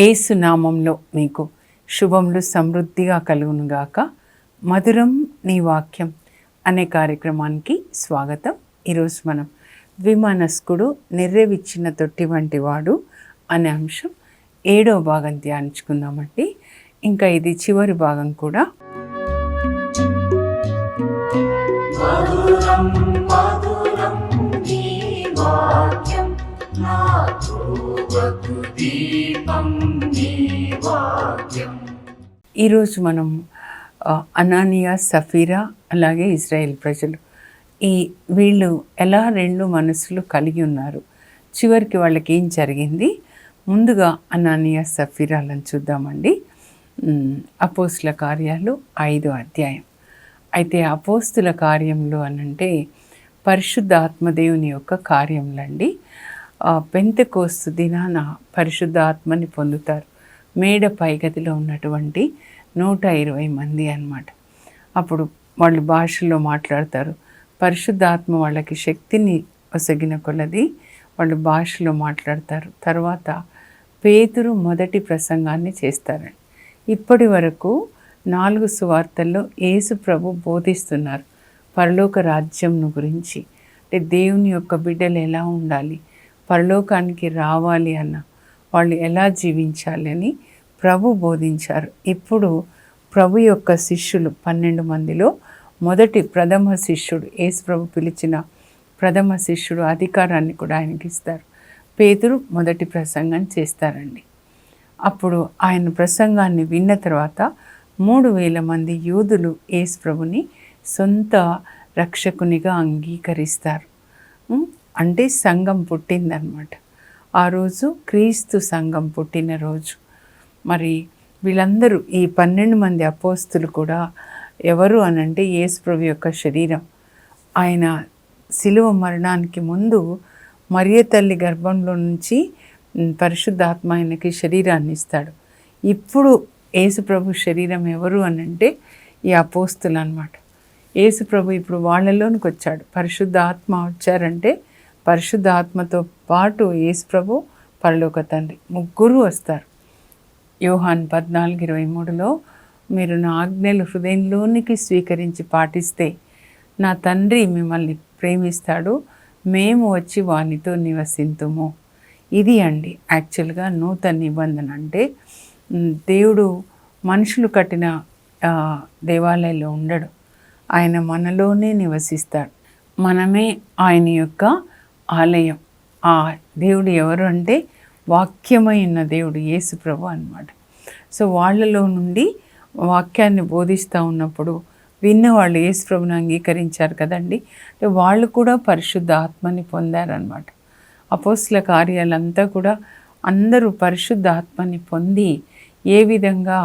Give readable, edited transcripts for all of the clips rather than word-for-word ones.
యేసు నామంలో మీకు శుభములు సమృద్ధిగా కలుగునుగాక. మధురం నీ వాక్యం అనే కార్యక్రమానికి స్వాగతం. ఈరోజు మనం ద్విమనస్కుడు నెర్రెవిచ్చిన తొట్టి వంటి వాడు అనే అంశం 7వ భాగం ధ్యానించుకుందామండి. ఇంకా ఇది చివరి భాగం కూడా. ఈరోజు మనం అనానియా, సఫీరా అలాగే ఇజ్రాయేల్ ప్రజలు వీళ్ళు ఎలా రెండు మనసులు కలిగి ఉన్నారు, చివరికి వాళ్ళకి ఏం జరిగింది, ముందుగా అనానియా సఫీరాలను చూద్దామండి. అపోస్తుల కార్యాలు 5వ అధ్యాయం. అయితే అపోస్తుల కార్యంలో అనంటే పరిశుద్ధ ఆత్మదేవుని యొక్క కార్యములండి. పెంతెకోస్తు దినాన పరిశుద్ధ ఆత్మని పొందుతారు. మేడ పైగదిలో ఉన్నటువంటి 120 మంది అన్నమాట. అప్పుడు వాళ్ళు భాషల్లో మాట్లాడతారు. పరిశుద్ధ ఆత్మ వాళ్ళకి శక్తిని ఒసగిన కొలది వాళ్ళు భాషలో మాట్లాడతారు. తర్వాత పేతురు మొదటి ప్రసంగాన్ని చేస్తారండి. ఇప్పటి వరకు 4 సువార్తల్లో యేసు ప్రభు బోధిస్తున్నారు పరలోక రాజ్యంను గురించి. అంటే దేవుని యొక్క బిడ్డలు ఎలా ఉండాలి, పరలోకానికి రావాలి అన్న వాళ్ళు ఎలా జీవించాలి అని ప్రభు బోధించారు. ఇప్పుడు ప్రభు యొక్క శిష్యులు 12 మందిలో ప్రథమ శిష్యుడు, యేసు ప్రభు పిలిచిన ప్రథమ శిష్యుడు అధికారాన్ని కూడా ఆయనకి ఇస్తారు. పేతురు మొదటి ప్రసంగం చేస్తారండి. అప్పుడు ఆయన ప్రసంగాన్ని విన్న తర్వాత 3000 మంది యూదులు యేసు ప్రభుని సొంత రక్షకునిగా అంగీకరిస్తారు. అంటే సంఘం పుట్టిందనమాట. ఆ రోజు క్రీస్తు సంఘం పుట్టిన రోజు. మరి వీళ్ళందరూ ఈ 12 మంది అపోస్తులు కూడా ఎవరు అనంటే యేసు ప్రభు యొక్క శరీరం. ఆయన శిలువ మరణానికి ముందు మరియ తల్లి గర్భంలో నుంచి పరిశుద్ధాత్మ ఆయనకి శరీరాన్ని ఇస్తాడు. ఇప్పుడు యేసు ప్రభు శరీరం ఎవరు అనంటే ఈ అపోస్తులు అన్నమాట. యేసు ప్రభు ఇప్పుడు వాళ్ళలోనికి వచ్చాడు. పరిశుద్ధ ఆత్మ వచ్చారంటే పరిశుద్ధ ఆత్మతో పాటు యేసు ప్రభు, పరలోక తండ్రి ముగ్గురు వస్తారు. యోహాను 14:23లో మీరు నా ఆజ్ఞలు హృదయంలోనికి స్వీకరించి పాటిస్తే నా తండ్రి మిమ్మల్ని ప్రేమిస్తాడు, మేము వచ్చి వానితో నివసింతుము. ఇది అండి యాక్చువల్గా నూతన నిబంధన. అంటే దేవుడు మనుషులు కట్టిన దేవాలయంలో ఉండడు, ఆయన మనలోనే నివసిస్తాడు. మనమే ఆయన యొక్క ఆలయం. ఆ దేవుడు ఎవరు అంటే వాక్యమై ఉన్న దేవుడు యేసు ప్రభు అన్నమాట. సో వాళ్ళలో నుండి వాక్యాన్ని బోధిస్తూ ఉన్నప్పుడు విన్నవాళ్ళు యేసు ప్రభుని అంగీకరించారు కదండి. అంటే వాళ్ళు కూడా పరిశుద్ధ ఆత్మని పొందారనమాట. అపోస్తుల కార్యాలంతా కూడా అందరూ పరిశుద్ధ ఆత్మని పొంది ఏ విధంగా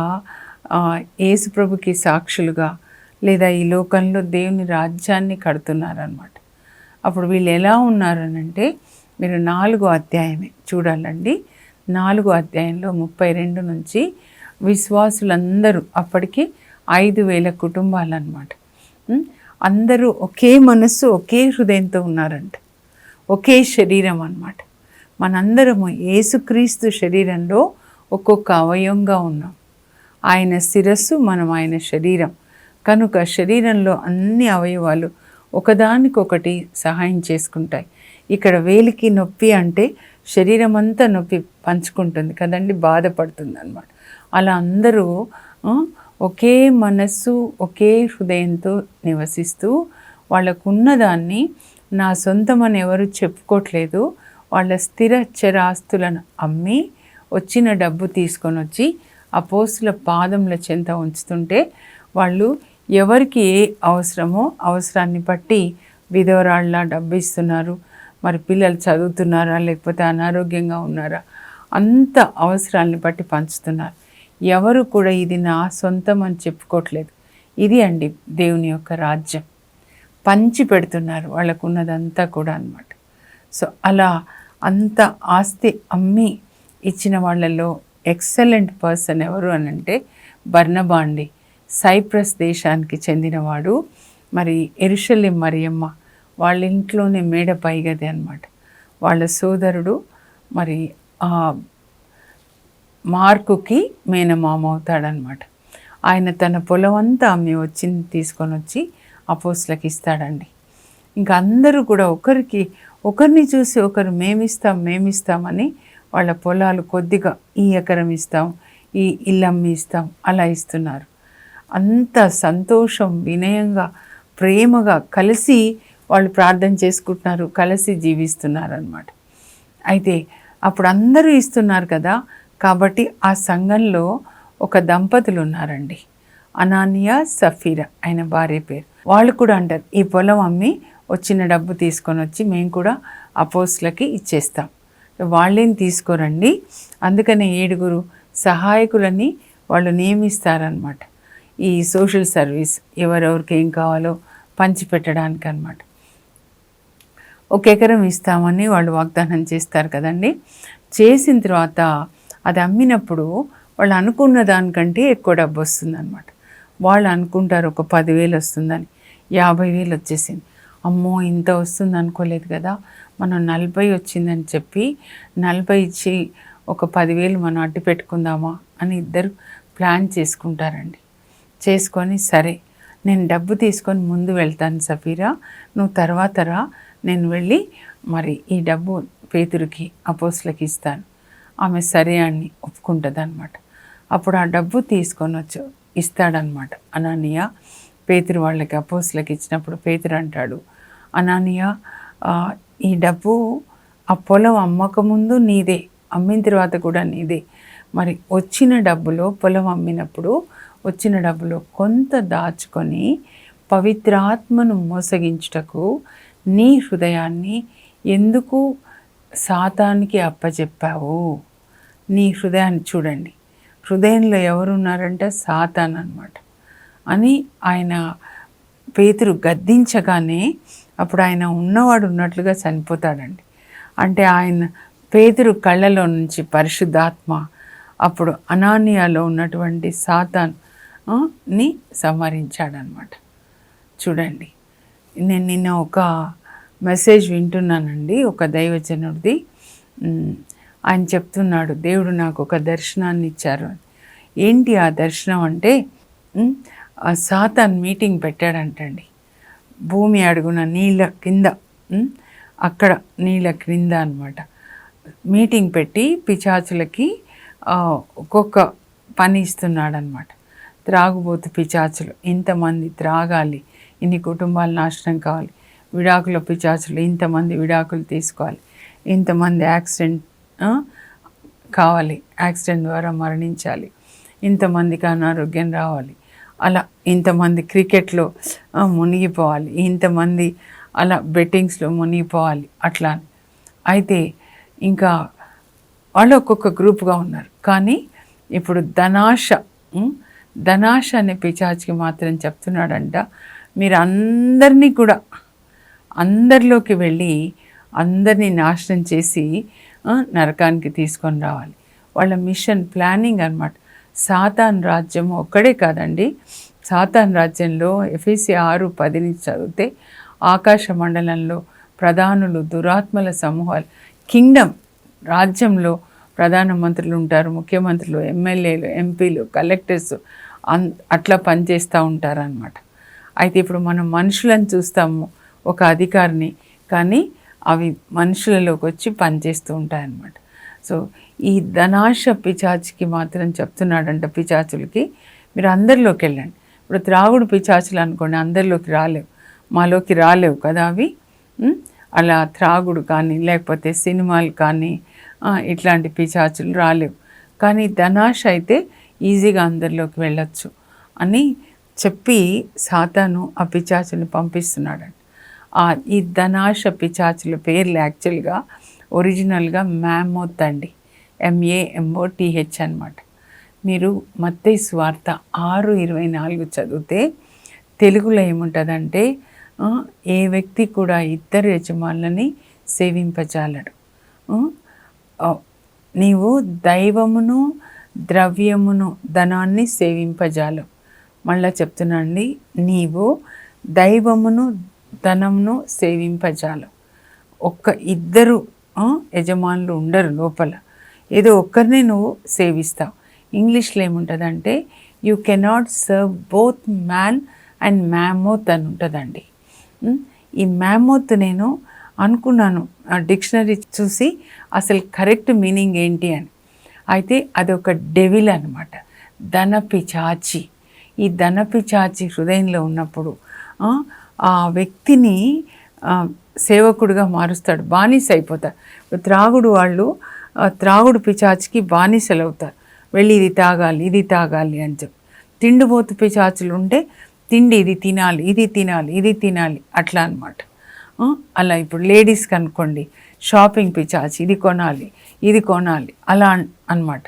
యేసు ప్రభుకి సాక్షులుగా లేదా ఈ లోకంలో దేవుని రాజ్యాన్ని కడుతున్నారనమాట. అప్పుడు వీళ్ళు ఎలా ఉన్నారనంటే మీరు 4వ అధ్యాయమే చూడాలండి. 4వ అధ్యాయంలో 32 నుంచి విశ్వాసులందరూ అప్పటికి 5000 కుటుంబాలు అన్నమాట. అందరూ ఒకే మనస్సు, ఒకే హృదయంతో ఉన్నారంట. ఒకే శరీరం అన్నమాట. మనందరము యేసుక్రీస్తు శరీరంలో ఒక్కొక్క అవయవంగా ఉన్నాం. ఆయన శిరస్సు, మనం ఆయన శరీరం. కనుక శరీరంలో అన్ని అవయవాలు ఒకదానికొకటి సహాయం చేసుకుంటాయి. ఇక్కడ వేలికి నొప్పి అంటే శరీరం అంతా నొప్పి పంచుకుంటుంది కదండి, బాధపడుతుంది అన్నమాట. అలా అందరూ ఒకే మనస్సు, ఒకే హృదయంతో నివసిస్తూ వాళ్ళకున్నదాన్ని నా సొంతమని ఎవరు చెప్పుకోవట్లేదు. వాళ్ళ స్థిర చరాస్తులను అమ్మి వచ్చిన డబ్బు తీసుకొని వచ్చి అపోస్తుల పాదముల చెంత ఉంచుతుంటే వాళ్ళు ఎవరికి ఏ అవసరమో అవసరాన్ని బట్టి విధవరాళ్ళ డబ్బు ఇస్తున్నారు. మరి పిల్లలు చదువుతున్నారా లేకపోతే అనారోగ్యంగా ఉన్నారా, అంత అవసరాన్ని బట్టి పంచుతున్నారు. ఎవరు కూడా ఇది నా సొంతం అని చెప్పుకోవట్లేదు. ఇది అండి దేవుని యొక్క రాజ్యం. పంచి పెడుతున్నారు వాళ్ళకు ఉన్నదంతా కూడా అన్నమాట. సో అలా అంత ఆస్తి అమ్మి ఇచ్చిన వాళ్ళలో ఎక్సలెంట్ పర్సన్ ఎవరు అనంటే బర్నబా అండి. సైప్రస్ దేశానికి చెందినవాడు. మరి యెరూషలేం మరియమ్మ వాళ్ళ ఇంట్లోనే మేడ పైగది అన్నమాట. వాళ్ళ సోదరుడు మరి మార్కుకి మేనమామ అవుతాడనమాట. ఆయన తన పొలం అంతా అమ్మి తీసుకొని వచ్చి అపోస్తలకు ఇస్తాడండి. ఇంకా అందరూ కూడా ఒకరిని చూసి ఒకరు మేమిస్తామని వాళ్ళ పొలాలు కొద్దిగా ఈ ఎకరం ఇస్తాం, ఈ ఇల్లమ్మి ఇస్తాం, అలా ఇస్తున్నారు. అంత సంతోషం, వినయంగా, ప్రేమగా కలిసి వాళ్ళు ప్రార్థన చేసుకుంటున్నారు, కలిసి జీవిస్తున్నారు అన్నమాట. అయితే అప్పుడు అందరూ ఇస్తున్నారు కదా, కాబట్టి ఆ సంఘంలో ఒక దంపతులు ఉన్నారండి, అనానియా సఫీరా, ఆయన భార్య పేరు. వాళ్ళు కూడా అంటారు, ఈ పొలం అమ్మి వచ్చిన డబ్బు తీసుకొని వచ్చి మేము కూడా అపోస్తలకి ఇచ్చేస్తాం. వాళ్ళేం తీసుకోరండి, అందుకనే 7 సహాయకులని వాళ్ళు నియమిస్తారనమాట. ఈ సోషల్ సర్వీస్ ఎవరెవరికి ఏం కావాలో పంచిపెట్టడానికి అనమాట. 1 ఎకరం ఇస్తామని వాళ్ళు వాగ్దానం చేస్తారు కదండి. చేసిన తర్వాత అది అమ్మినప్పుడు వాళ్ళు అనుకున్న దానికంటే ఎక్కువ డబ్బు వస్తుందన్నమాట. వాళ్ళు అనుకుంటారు ఒక 10,000 వస్తుందని, 50,000 వచ్చేసింది. అమ్మో ఇంత వస్తుంది అనుకోలేదు కదా, మనం 40 వచ్చిందని చెప్పి 40 ఇచ్చి ఒక 10,000 మనం అడ్డు పెట్టుకుందామా అని ఇద్దరు ప్లాన్ చేసుకుంటారండి. చేసుకొని సరే నేను డబ్బు తీసుకొని ముందు వెళ్తాను సఫీరా, నువ్వు తర్వాత రా, నేను వెళ్ళి మరి ఈ డబ్బు పేతురుకి అపోస్తలకి ఇస్తాను. ఆమె సరే అని ఒప్పుకుంటుంది అనమాట. అప్పుడు ఆ డబ్బు తీసుకొని ఇస్తాడనమాట అనానియా. పేతురు వాళ్ళకి అపోస్తలకి ఇచ్చినప్పుడు పేతురు అంటాడు, అనానియా ఈ డబ్బు ఆ పొలం అమ్మకముందు నీదే, అమ్మిన తర్వాత కూడా నీదే. మరి వచ్చిన డబ్బులో, పొలం అమ్మినప్పుడు వచ్చిన డబ్బులో కొంత దాచుకొని పవిత్రాత్మను మోసగించుటకు నీ హృదయాన్ని ఎందుకు సాతానికి అప్పచెప్పావు? నీ హృదయాన్ని చూడండి, హృదయంలో ఎవరున్నారంటే సాతాన్ అన్నమాట అని ఆయన పేతురు గద్దించగానే అప్పుడు ఆయన ఉన్నవాడు ఉన్నట్లుగా చనిపోతాడండి. అంటే ఆయన పేతురు కళ్ళలో నుంచి పరిశుద్ధాత్మ అప్పుడు అనానియాలో ఉన్నటువంటి సాతాన్ని సంహరించాడనమాట. చూడండి, నేను నిన్న ఒక మెసేజ్ వింటున్నానండి, ఒక దైవజనుడిది. ఆయన చెప్తున్నాడు, దేవుడు నాకు ఒక దర్శనాన్ని ఇచ్చారు. ఏంటి ఆ దర్శనం అంటే, సాతాన్ మీటింగ్ పెట్టాడంటండి భూమి అడుగున నీళ్ళ కింద, అక్కడ నీళ్ళ క్రింద అనమాట మీటింగ్ పెట్టి పిశాచులకి ఒక్కొక్క పని ఇస్తున్నాడనమాట. త్రాగుబోతు పిశాచులు ఇంతమంది త్రాగాలి, ఇన్ని కుటుంబాలు నాశనం కావాలి, విడాకుల పిశాచులు ఇంతమంది విడాకులు తీసుకోవాలి, ఇంతమంది యాక్సిడెంట్ కావాలి, యాక్సిడెంట్ ద్వారా మరణించాలి, ఇంతమందికి అనారోగ్యం రావాలి, అలా ఇంతమంది క్రికెట్లో మునిగిపోవాలి, ఇంతమంది అలా బెట్టింగ్స్లో మునిగిపోవాలి అట్లా. అయితే ఇంకా వాళ్ళు ఒక్కొక్క గ్రూప్గా ఉన్నారు. కానీ ఇప్పుడు ధనాశ అనే పిశాచికి మాత్రం చెప్తున్నాడంట, మీరు అందరినీ కూడా అందరిలోకి వెళ్ళి అందరినీ నాశనం చేసి నరకానికి తీసుకొని రావాలి. వాళ్ళ మిషన్ ప్లానింగ్ అన్నమాట. సాతాన్ రాజ్యం ఒక్కడే కాదండి, సాతాన్ రాజ్యంలో ఎఫెసీ 6:10 చదివితే ఆకాశ మండలంలో ప్రధానులు, దురాత్మల సమూహాలు, కింగ్డమ్ రాజ్యంలో ప్రధానమంత్రులు ఉంటారు, ముఖ్యమంత్రులు, ఎమ్మెల్యేలు, ఎంపీలు, కలెక్టర్స్ అట్లా పనిచేస్తూ ఉంటారనమాట. అయితే ఇప్పుడు మనం మనుషులను చూస్తాము, ఒక అధికారిని, కానీ అవి మనుషులలోకి వచ్చి పనిచేస్తూ ఉంటాయన్నమాట. సో ఈ ధనాశ పిశాచికి మాత్రం చెప్తున్నాడంట, పిశాచులకి మీరు అందరిలోకి వెళ్ళండి. ఇప్పుడు త్రాగుడు పిశాచులు అనుకోండి, అందరిలోకి రాలేవు, మాలోకి రాలేవు కదా అవి. అలా త్రాగుడు కానీ లేకపోతే సినిమాలు కానీ ఇట్లాంటి పిశాచులు రాలేవు. కానీ ధనాశ అయితే ఈజీగా అందరిలోకి వెళ్ళొచ్చు అని చెప్పి సాతాను ఆ పిశాచుని పంపిస్తున్నాడంట. ఈ ధనాశ పిశాచుల పేర్లు యాక్చువల్గా ఒరిజినల్గా మ్యామోత్ అండి, MAMOTH అనమాట. మీరు మత్తయి సువార్త 6:24 చదివితే తెలుగులో ఏముంటుందంటే, ఏ వ్యక్తి కూడా ఇద్దరు యజమానులని సేవింపజాలడు, నీవు దైవమును ద్రవ్యమును ధనాన్ని సేవింపజాలవు. మళ్ళీ చెప్తున్నాండి, నీవు దైవమును ధనమును సేవింపజాలవు. ఇద్దరు యజమానులు ఉండరు లోపల. ఏదో ఒక్కరినే నువ్వు సేవిస్తావు. ఇంగ్లీష్లో ఏముంటుందంటే you cannot serve both man and mammoth అని ఉంటుందండి. ఈ మ్యామోత్ నేను అనుకున్నాను డిక్షనరీ చూసి అసలు కరెక్ట్ మీనింగ్ ఏంటి అని. అయితే అదొక డెవిల్ అనమాట, ధనపిశాచి. ఈ ధనపిశాచి హృదయంలో ఉన్నప్పుడు ఆ వ్యక్తిని సేవకుడిగా మారుస్తాడు, బానిస అయిపోతారు. త్రాగుడు వాళ్ళు త్రాగుడు పిశాచికి బానిసలు అవుతారు. వెళ్ళి ఇది తాగాలి ఇది తాగాలి అని చెప్పి. తిండిపోతు పిశాచులు ఉంటే తిండి ఇది తినాలి ఇది తినాలి ఇది తినాలి అట్లా అనమాట. అలా ఇప్పుడు లేడీస్కి అనుకోండి, షాపింగ్ పిశాచి, ఇది కొనాలి ఇది కొనాలి అలా అనమాట.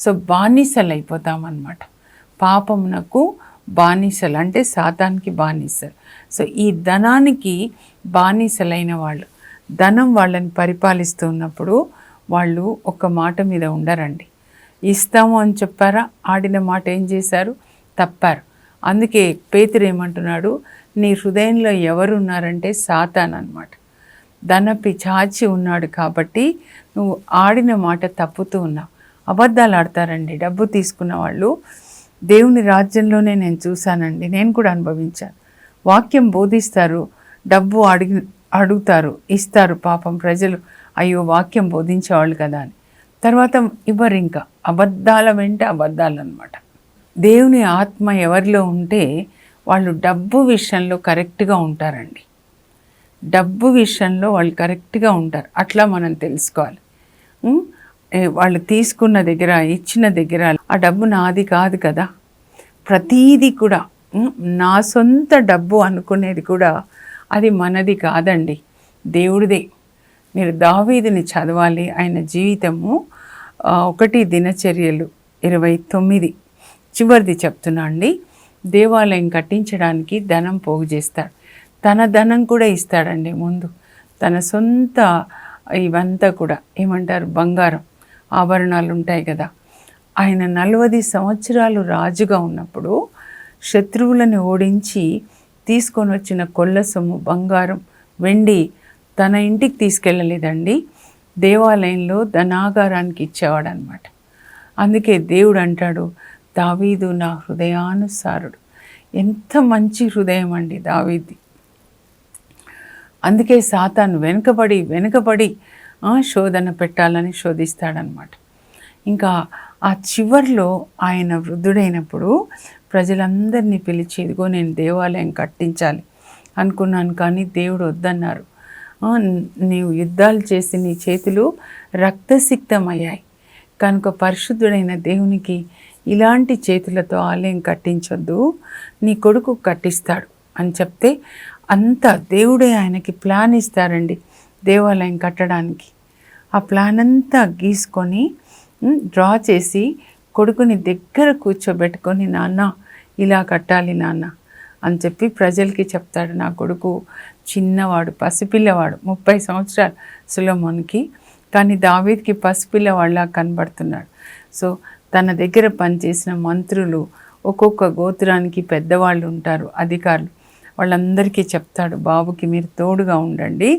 సో బానిసలు అయిపోతామన్నమాట. పాపమునకు బానిసలు అంటే సాతానికి బానిసలు. సో ఈ ధనానికి బానిసలైన వాళ్ళు, ధనం వాళ్ళని పరిపాలిస్తూ ఉన్నప్పుడు వాళ్ళు ఒక మాట మీద ఉండరండి. ఇస్తాము అని చెప్పారా, ఆడిన మాట ఏం చేశారు, తప్పారు. అందుకే పేతురు ఏమంటున్నాడు, నీ హృదయంలో ఎవరు ఉన్నారంటే సాతాన్ అన్నమాట. ధనపిశాచి ఉన్నాడు కాబట్టి నువ్వు ఆడిన మాట తప్పుతూ ఉన్నావు. అబద్ధాలు ఆడతారండి డబ్బు తీసుకున్న వాళ్ళు. దేవుని రాజ్యంలోనే నేను చూశానండి, నేను కూడా అనుభవించాను. వాక్యం బోధిస్తారు, డబ్బు అడుగుతారు, ఇస్తారు. పాపం ప్రజలు అయ్యో వాక్యం బోధించేవాళ్ళు కదా అని, తర్వాత ఇవ్వరు. ఇంకా అబద్ధాల వెంట అబద్ధాలు అనమాట. దేవుని ఆత్మ ఎవరిలో ఉంటే వాళ్ళు డబ్బు విషయంలో కరెక్ట్గా ఉంటారండి. డబ్బు విషయంలో వాళ్ళు కరెక్ట్గా ఉంటారు. అట్లా మనం తెలుసుకోవాలి. వాళ్ళు తీసుకున్న దగ్గర, ఇచ్చిన దగ్గర ఆ డబ్బు నాది కాదు కదా. ప్రతీది కూడా నా సొంత డబ్బు అనుకునేది కూడా అది మనది కాదండి, దేవుడిదే. మీరు దావీదుని చదవాలి. ఆయన జీవితము 1 దినచర్యలు 29 చివరిది చెప్తున్నా అండి. దేవాలయం కట్టించడానికి ధనం పోగు చేస్తాడు. తన ధనం కూడా ఇస్తాడండి ముందు. తన సొంత ఇవంతా కూడా ఏమంటారు, బంగారం ఆభరణాలు ఉంటాయి కదా. ఆయన 40 సంవత్సరాలు రాజుగా ఉన్నప్పుడు శత్రువులను ఓడించి తీసుకొని వచ్చిన కొల్ల సొమ్ము, బంగారం, వెండి తన ఇంటికి తీసుకెళ్ళలేదండి, దేవాలయంలో ధనాగారానికి ఇచ్చేవాడు అనమాట. అందుకే దేవుడు అంటాడు, దావీదు నా హృదయానుసారుడు. ఎంత మంచి హృదయం అండి దావీది. అందుకే సాతాను వెనుకబడి శోధన పెట్టాలని శోధిస్తాడనమాట. ఇంకా ఆ చివర్లో ఆయన వృద్ధుడైనప్పుడు ప్రజలందరినీ పిలిచి, ఇదిగో నేను దేవాలయం కట్టించాలి అనుకున్నాను కానీ దేవుడు వద్దన్నారు. నీవు యుద్ధాలు చేసి నీ చేతులు రక్తసిక్తమయ్యాయి కనుక పరిశుద్ధుడైన దేవునికి ఇలాంటి చేతులతో ఆలయం కట్టించొద్దు, నీ కొడుకు కట్టిస్తాడు అని చెప్తే అంత దేవుడే ఆయనకి ప్లాన్ ఇస్తారండి దేవాలయం కట్టడానికి. ఆ ప్లాన్ అంతా గీసుకొని డ్రా చేసి కొడుకుని దగ్గర కూర్చోబెట్టుకొని, నాన్న ఇలా కట్టాలి నాన్న అని చెప్పి ప్రజలకి చెప్తాడు. నా కొడుకు చిన్నవాడు, పసిపిల్లవాడు, 30 సంవత్సరాలు సొలొమోనుకి, కానీ దావీదుకి పసిపిల్లవాళ్ళ కనబడుతున్నాడు. సో తన దగ్గర పనిచేసిన మంత్రులు, ఒక్కొక్క గోత్రానికి పెద్దవాళ్ళు ఉంటారు, అధికారులు, వాళ్ళందరికీ చెప్తాడు, బాబుకి మీరు తోడుగా ఉండండి,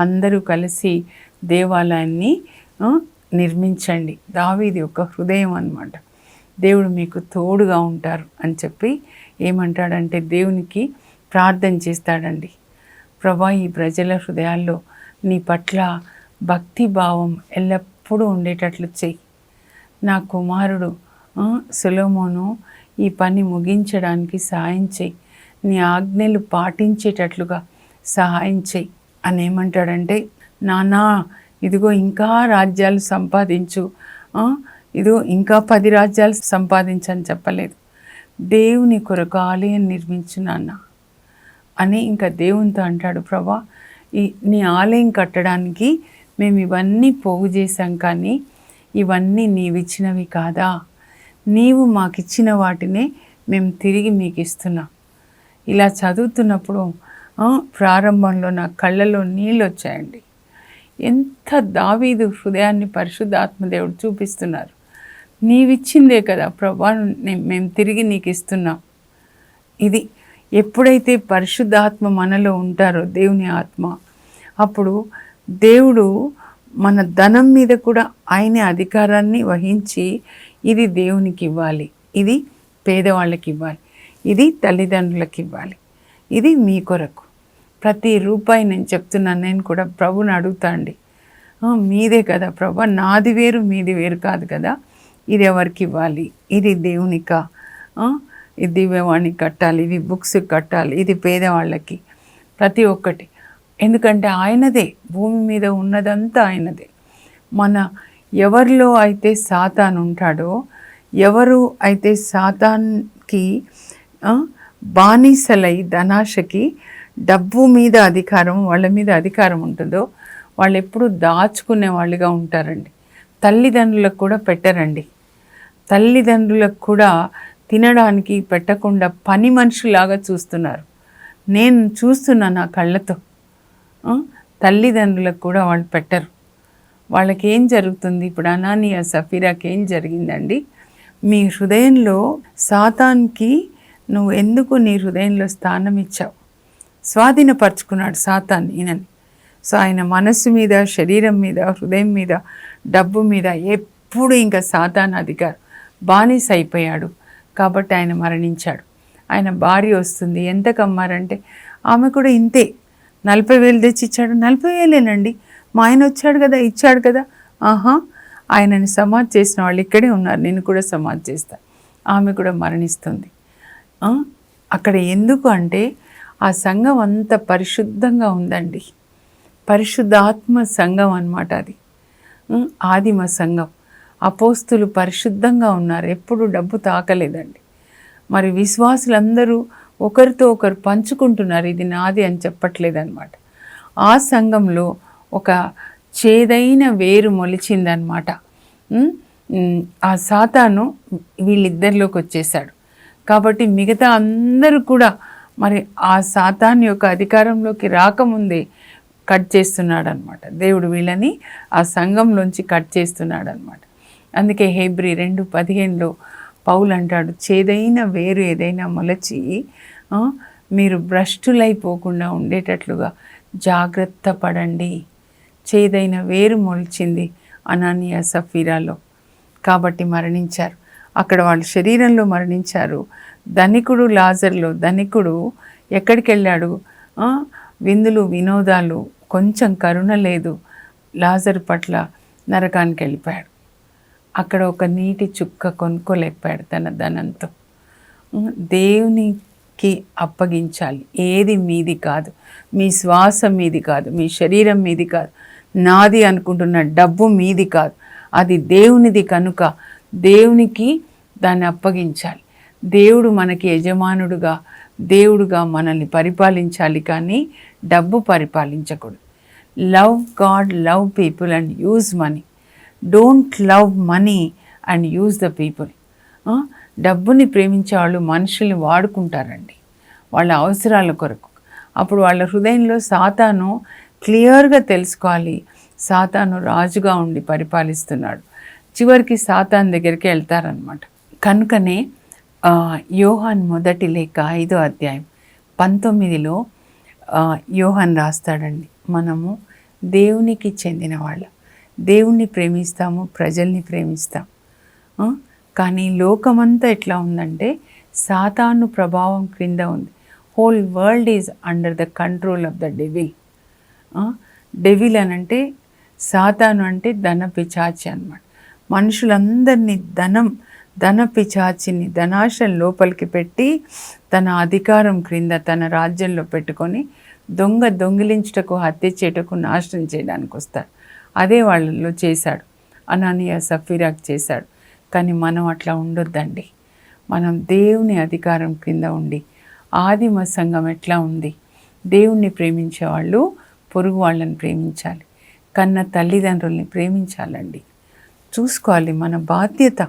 అందరూ కలిసి దేవాలయాన్ని నిర్మించండి. దావీదు యొక్క హృదయం అన్నమాట. దేవుడు మీకు తోడుగా ఉంటారు అని చెప్పి ఏమంటాడంటే దేవునికి ప్రార్థన చేస్తాడండి. ప్రభా, ఈ ప్రజల హృదయాల్లో నీ పట్ల భక్తి భావం ఎల్లప్పుడూ ఉండేటట్లు చెయ్యి. నా కుమారుడు సొలొమోను ఈ పని ముగించడానికి సహాయం చెయ్యి, నీ ఆజ్ఞలు పాటించేటట్లుగా సహాయం చెయ్యి అని ఏమంటాడంటే, నానా ఇదిగో ఇంకా రాజ్యాలు సంపాదించు, ఇదిగో ఇంకా 10 రాజ్యాలు సంపాదించని చెప్పలేదు, దేవుని కొరకు ఆలయం నిర్మించు నాన్న అని ఇంకా దేవునితో అంటాడు. ప్రభా, నీ ఆలయం కట్టడానికి మేము ఇవన్నీ పోగు చేశాం కానీ ఇవన్నీ నీవిచ్చినవి కాదా, నీవు మాకిచ్చిన వాటినే మేము తిరిగి మీకు ఇస్తున్నాం. ఇలా చదువుతున్నప్పుడు ప్రారంభంలో నా కళ్ళలో నీళ్ళు వచ్చాయండి. ఎంత దావీదు హృదయాన్ని పరిశుద్ధాత్మదేవుడు చూపిస్తున్నారు. నీవిచ్చిందే కదా ప్రభా, మేము తిరిగి నీకు ఇస్తున్నాం. ఇది ఎప్పుడైతే పరిశుద్ధాత్మ మనలో ఉంటారో, దేవుని ఆత్మ, అప్పుడు దేవుడు మన ధనం మీద కూడా ఆయనే అధికారాన్ని వహించి ఇది దేవునికి ఇవ్వాలి, ఇది పేదవాళ్ళకి ఇవ్వాలి, ఇది తల్లిదండ్రులకు ఇవ్వాలి, ఇది మీ కొరకు. ప్రతి రూపాయి నేను చెప్తున్నాను, నేను కూడా ప్రభుని అడుగుతా అండి, మీదే కదా ప్రభు, నాది వేరు మీది వేరు కాదు కదా, ఇది ఎవరికి ఇవ్వాలి, ఇది దేవునికా, ఇది దివ్యవాణికి కట్టాలి, ఇది బుక్స్ కట్టాలి, ఇది పేదవాళ్ళకి, ప్రతి ఒక్కటి. ఎందుకంటే ఆయనదే, భూమి మీద ఉన్నదంతా ఆయనదే. మన ఎవరిలో అయితే సాతాను ఉంటాడో, ఎవరు అయితే సాతాన్కి బానిసలై ధనాశకి డబ్బు మీద అధికారం, వాళ్ళ మీద అధికారం ఉంటుందో వాళ్ళు ఎప్పుడు దాచుకునే వాళ్ళుగా ఉంటారండి. తల్లిదండ్రులకు కూడా పెట్టరండి. తల్లిదండ్రులకు కూడా తినడానికి పెట్టకుండా పని మనుషులాగా చూస్తున్నారు. నేను చూస్తున్నా నా కళ్ళతో. తల్లిదండ్రులకు కూడా వాళ్ళు పెట్టరు. వాళ్ళకి ఏం జరుగుతుంది ఇప్పుడు? అనానియా సఫీరాకి ఏం జరిగిందండి? మీ హృదయంలో సాతాన్కి నువ్వు ఎందుకు నీ హృదయంలో స్థానం ఇచ్చావు? స్వాధీనపరుచుకున్నాడు సాతాన్ ఈయనని. సో ఆయన మనస్సు మీద, శరీరం మీద, హృదయం మీద, డబ్బు మీద ఎప్పుడు ఇంకా సాతాన్ అధికారం, బానిస అయిపోయాడు. కాబట్టి ఆయన మరణించాడు. ఆయన భార్య వస్తుంది, ఎంతకు అమ్మారంటే ఆమె కూడా ఇంతే, 40,000 తెచ్చి ఇచ్చాడు. 40,000ఏనండి, మా ఆయన వచ్చాడు కదా, ఇచ్చాడు కదా. ఆయనని సమాధి చేసిన వాళ్ళు ఇక్కడే ఉన్నారు, నేను కూడా సమాధి చేస్తాను. ఆమె కూడా మరణిస్తుంది. అక్కడ ఎందుకు అంటే ఆ సంఘం అంత పరిశుద్ధంగా ఉందండి. పరిశుద్ధాత్మ సంఘం అన్నమాట అది, ఆదిమ సంఘం. అపోస్తులు పరిశుద్ధంగా ఉన్నారు, ఎప్పుడు డబ్బు తాకలేదండి. మరి విశ్వాసులందరూ ఒకరితో ఒకరు పంచుకుంటున్నారు, ఇది నాది అని చెప్పట్లేదన్నమాట. ఆ సంఘంలో ఒక చేదైన వేరు మొలిచిందనమాట. ఆ సాతాను వీళ్ళిద్దరిలోకి వచ్చేసాడు. కాబట్టి మిగతా అందరూ కూడా మరి ఆ సాతాను యొక్క అధికారంలోకి రాకముందే కట్ చేస్తున్నాడు అనమాట. దేవుడు వీళ్ళని ఆ సంఘంలోంచి కట్ చేస్తున్నాడు అనమాట. అందుకే హెబ్రీ 2:15లో పౌలు అంటాడు, చేదైన వేరు ఏదైనా మొలచి మీరు భ్రష్టులైపోకుండా ఉండేటట్లుగా జాగ్రత్త పడండి. చేదైన వేరు మొలిచింది అనానియా సఫీరాలో, కాబట్టి మరణించారు. అక్కడ వాళ్ళు శరీరంలో మరణించారు. ధనికుడు లాజర్లో, ధనికుడు ఎక్కడికి వెళ్ళాడు? విందులు వినోదాలు, కొంచెం కరుణ లేదు లాజరు పట్ల, నరకానికి వెళ్ళిపోయాడు. అక్కడ ఒక నీటి చుక్క కొనుక్కోలేకపోయాడు తన ధనంతో. దేవునికి అప్పగించాలి. ఏది మీది కాదు, మీ శ్వాస మీది కాదు, మీ శరీరం మీది కాదు, నాది అనుకుంటున్న డబ్బు మీది కాదు, అది దేవునిది. కనుక దేవునికి దాన్ని అప్పగించాలి. దేవుడు మనకి యజమానుడుగా, దేవుడుగా మనల్ని పరిపాలించాలి, కానీ డబ్బు పరిపాలించకూడదు. Love God, love people and use money. Don't love money and use the people. డబ్బుని ప్రేమించే వాళ్ళు మనుషుల్ని వాడుకుంటారండి వాళ్ళ అవసరాల కొరకు. అప్పుడు వాళ్ళ హృదయంలో సాతాను క్లియర్గా తెలుసుకోవాలి, సాతాను రాజుగా ఉండి పరిపాలిస్తున్నాడు. చివరికి సాతాను దగ్గరికి వెళ్తారనమాట. కనుకనే యోహాన్ మొదటి లేఖ 5వ అధ్యాయం 19లో యోహాన్ రాస్తాడండి, మనము దేవునికి చెందిన వాళ్ళ, దేవుణ్ణి ప్రేమిస్తాము, ప్రజల్ని ప్రేమిస్తాం. కానీ లోకమంతా ఎట్లా ఉందంటే సాతాను ప్రభావం క్రింద ఉంది. Whole world is under the control of the devil. Devil అనంటే సాతాను అంటే ధన పిచాచి అన్నమాట. మనుషులందరినీ ధన పిచాచిని, ధనాశం లోపలికి పెట్టి తన అధికారం క్రింద తన రాజ్యంలో పెట్టుకొని దొంగిలించుటకు, హత్య చేయటకు, నాశనం చేయడానికి వస్తాడు. అదే వాళ్ళలో చేశాడు, అనానియా సఫీరాకి చేశాడు. కానీ మనం అట్లా ఉండొద్దండి. మనం దేవుని అధికారం క్రింద ఉండి, ఆదిమ సంఘం ఎట్లా ఉంది, దేవుణ్ణి ప్రేమించే వాళ్ళు పొరుగు వాళ్ళని ప్రేమించాలి, కన్న తల్లిదండ్రుల్ని ప్రేమించాలండి. చూసుకోవాలి, మన బాధ్యత.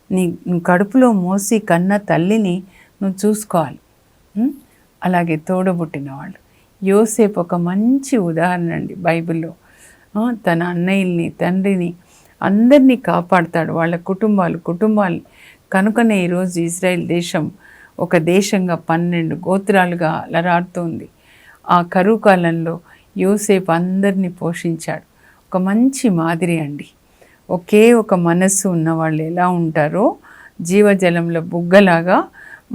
నువ్వు కడుపులో మోసి కన్న తల్లిని నువ్వు చూసుకోవాలి. అలాగే తోడబుట్టిన వాళ్ళు. యోసేపు ఒక మంచి ఉదాహరణ అండి బైబిల్లో. తన అన్నయ్యల్ని, తండ్రిని, అందరినీ కాపాడుతాడు, వాళ్ళ కుటుంబాలు. కనుకనే ఈరోజు ఇజ్రాయెల్ దేశం ఒక దేశంగా 12 గోత్రాలుగా అలరాడుతోంది. ఆ కరువు కాలంలో యోసేపు అందరినీ పోషించాడు. ఒక మంచి మాదిరి అండి. ఒకే ఒక మనస్సు ఉన్న వాళ్ళు ఎలా ఉంటారో జీవజలంలో బుగ్గలాగా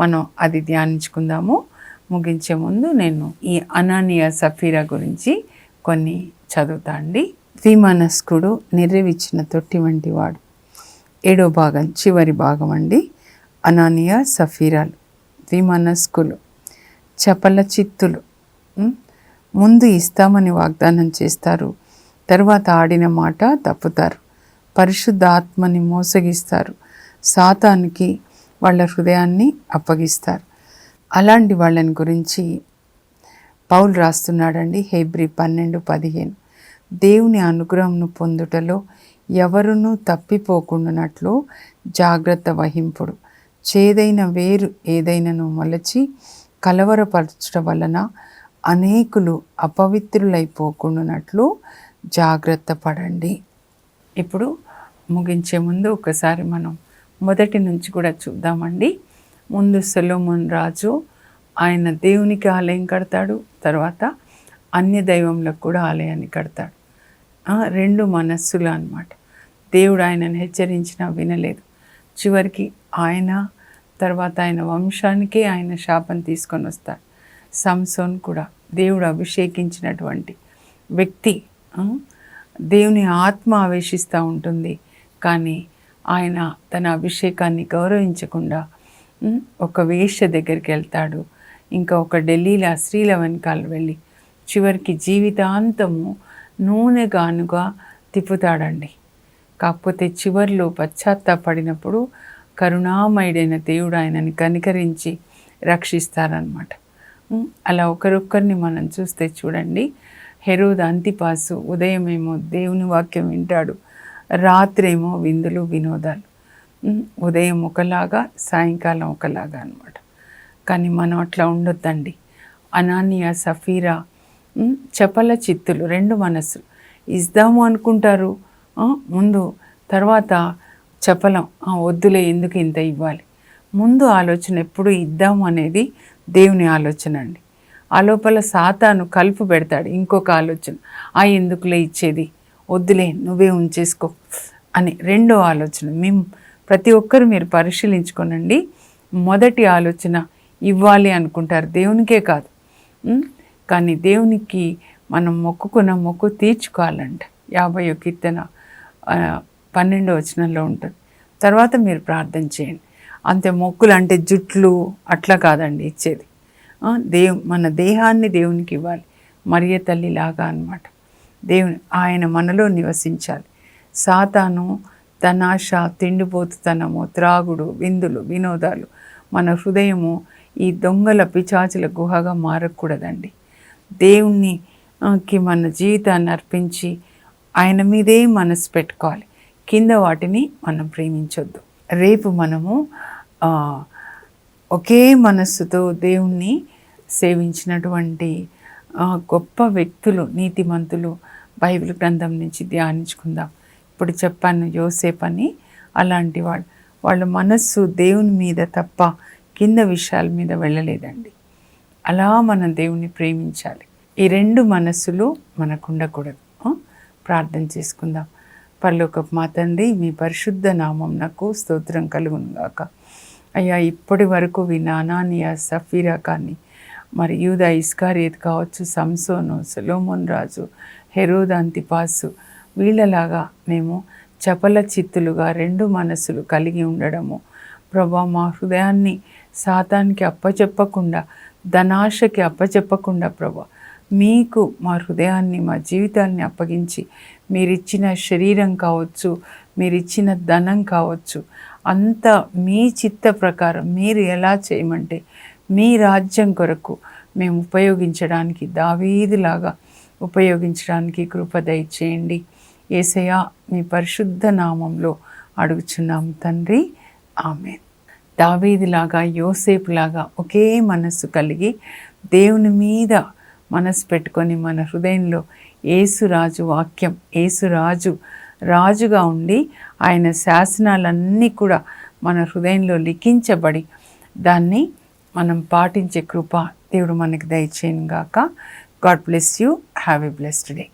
మనం అది ధ్యానించుకుందాము. ముగించే ముందు నేను ఈ అనానియా సఫీరా గురించి కొన్ని చదువుతా అండి. ద్విమనస్కుడు నిర్రవిచ్చిన తొట్టి వంటి వాడు. 7వ భాగం చివరి భాగం అండి. అనానియా సఫీరాలు ద్విమనస్కులు, చపల చిత్తులు. ముందు ఇస్తామని వాగ్దానం చేస్తారు, తర్వాత ఆడిన మాట తప్పుతారు. పరిశుద్ధ ఆత్మని మోసగిస్తారు, సాతానికి వాళ్ళ హృదయాన్ని అప్పగిస్తారు. అలాంటి వాళ్ళని గురించి పౌలు రాస్తున్నాడండి. హెబ్రీ 12:15. దేవుని అనుగ్రహంను పొందుటలో ఎవరునూ తప్పిపోకుండానట్లు జాగ్రత్త వహింపుడు. చేదైన వేరు ఏదైనాను మొలచి కలవరపరచడం వలన అనేకులు అపవిత్రులైపోకుండానట్లు జాగ్రత్త పడండి. ఇప్పుడు ముగించే ముందు ఒకసారి మనం మొదటి నుంచి కూడా చూద్దామండి. ముందు సొలొమోను రాజు ఆయన దేవునికి ఆలయం కడతాడు, తర్వాత అన్య దైవంలకు కూడా ఆలయాన్ని కడతాడు. 2 మనస్సులు అన్నమాట. దేవుడు ఆయనను హెచ్చరించినా వినలేదు. చివరికి ఆయన తర్వాత ఆయన వంశానికే ఆయన శాపం తీసుకొని వస్తాడు. సంసోన్ కూడా దేవుడు అభిషేకించినటువంటి వ్యక్తి. దేవుని ఆత్మ ఆవేశిస్తూ ఉంటుంది, కానీ ఆయన తన అభిషేకాన్ని గౌరవించకుండా ఒక వేశ్య దగ్గరికి వెళ్తాడు. ఇంకా ఒక ఢిల్లీలో స్త్రీల వెనకాల వెళ్ళి చివరికి జీవితాంతము నూనె గానుగా తిప్పుతాడండి. కాకపోతే చివరిలో పశ్చాత్తాపడినప్పుడు కరుణామయుడైన దేవుడు ఆయనని కనికరించి రక్షిస్తారనమాట. అలా ఒకరొక్కరిని మనం చూస్తే చూడండి. హెరోదు అంతిపాసు ఉదయమేమో దేవుని వాక్యం వింటాడు, రాత్రేమో విందులు వినోదాలు. ఉదయం ఒకలాగా, సాయంకాలం ఒకలాగా అనమాట. కానీ మనం అట్లా ఉండొద్దండి. అనానియా సఫీరా చపల చిత్తులు, 2 మనస్సులు. ఇద్దాము అనుకుంటారు ముందు, తర్వాత చపలం, వద్దులే ఎందుకు ఇంత ఇవ్వాలి. ముందు ఆలోచన ఎప్పుడు ఇద్దాము అనేది దేవుని ఆలోచన అండి. ఆ లోపల సాతాను కలుపు పెడతాడు ఇంకొక ఆలోచన, ఎందుకులే ఇచ్చేది, వద్దులే నువ్వే ఉంచేసుకో అని 2వ ఆలోచన. ప్రతి ఒక్కరు మీరు పరిశీలించుకోనండి. మొదటి ఆలోచన ఇవ్వాలి అనుకుంటారు, దేవునికే కాదు. కానీ దేవునికి మనం మొక్కుకున్న మొక్కు తీర్చుకోవాలంట. 50వ కీర్తన 12వ వచనంలో ఉంటుంది. తర్వాత మీరు ప్రార్థన చేయండి. అంతే. మొక్కులు అంటే జుట్లు అట్లా కాదండి ఇచ్చేది. మన దేహాన్ని దేవునికి ఇవ్వాలి, మరియ తల్లిలాగా అన్నమాట. ఆయన మనలో నివసించాలి. సాతాను తన ఆశ, తిండిపోతుతనము, త్రాగుడు, విందులు, వినోదాలు, మన హృదయము ఈ దొంగల పిచాచుల గుహగా మారకూడదండి. దేవునికి మన జీవితాన్ని అర్పించి ఆయన మీదే మనసు పెట్టుకోవాలి. కింద వాటిని మనం ప్రేమించొద్దు. రేపు మనము ఒకే మనస్సుతో దేవుణ్ణి సేవించినటువంటి గొప్ప వ్యక్తులు, నీతిమంతులు బైబిల్ గ్రంథం నుంచి ధ్యానించుకుందాం. ఇప్పుడు చెప్పాను యోసేపు అని. అలాంటి వాళ్ళ మనస్సు దేవుని మీద తప్ప కింద విషయాల మీద వెళ్ళలేదండి. అలా మనం దేవుని ప్రేమించాలి. ఈ 2 మనస్సులు మనకు ఉండకూడదు. ప్రార్థన చేసుకుందాం. పరలోకపు మా తండ్రి, మీ పరిశుద్ధ నామం నాకు స్తోత్రం కలుగును గాక. అయ్యా, ఇప్పటి వరకు విన్న అనానియా సఫీరా కానీ, మరి యూదా ఇస్కారియోతు కావచ్చు, సంసోను, సొలొమోను రాజు, హెరోదు అంతిపాసు, వీళ్ళలాగా మేము చపల చిత్తులుగా 2 మనస్సులు కలిగి ఉండడము ప్రభా, మా హృదయాన్ని సాతానికి అప్పచెప్పకుండా, ధనాశకి అప్పచెప్పకుండా ప్రభా, మీకు మా హృదయాన్ని, మా జీవితాన్ని అప్పగించి మీరిచ్చిన శరీరం కావచ్చు, మీరిచ్చిన ధనం కావచ్చు, అంతా మీ చిత్త ప్రకారం మీరు ఎలా చేయమంటే మీ రాజ్యం కొరకు మేము ఉపయోగించడానికి, దావీదులాగా ఉపయోగించడానికి కృప దయచేయండి. యేసయ్యా, మీ పరిశుద్ధ నామంలో అడుగుచున్నాం తండ్రి, ఆమేన్. దావీదులాగా, యోసేపులాగా ఒకే మనస్సు కలిగి దేవుని మీద మనసు పెట్టుకొని మన హృదయంలో యేసురాజు వాక్యం, యేసురాజు రాజుగా ఉండి ఆయన శాసనాలన్నీ కూడా మన హృదయంలో లిఖించబడి దాన్ని మనం పాటించే కృప దేవుడు మనకి దయచేయను గాక. God bless you. Have a blessed day.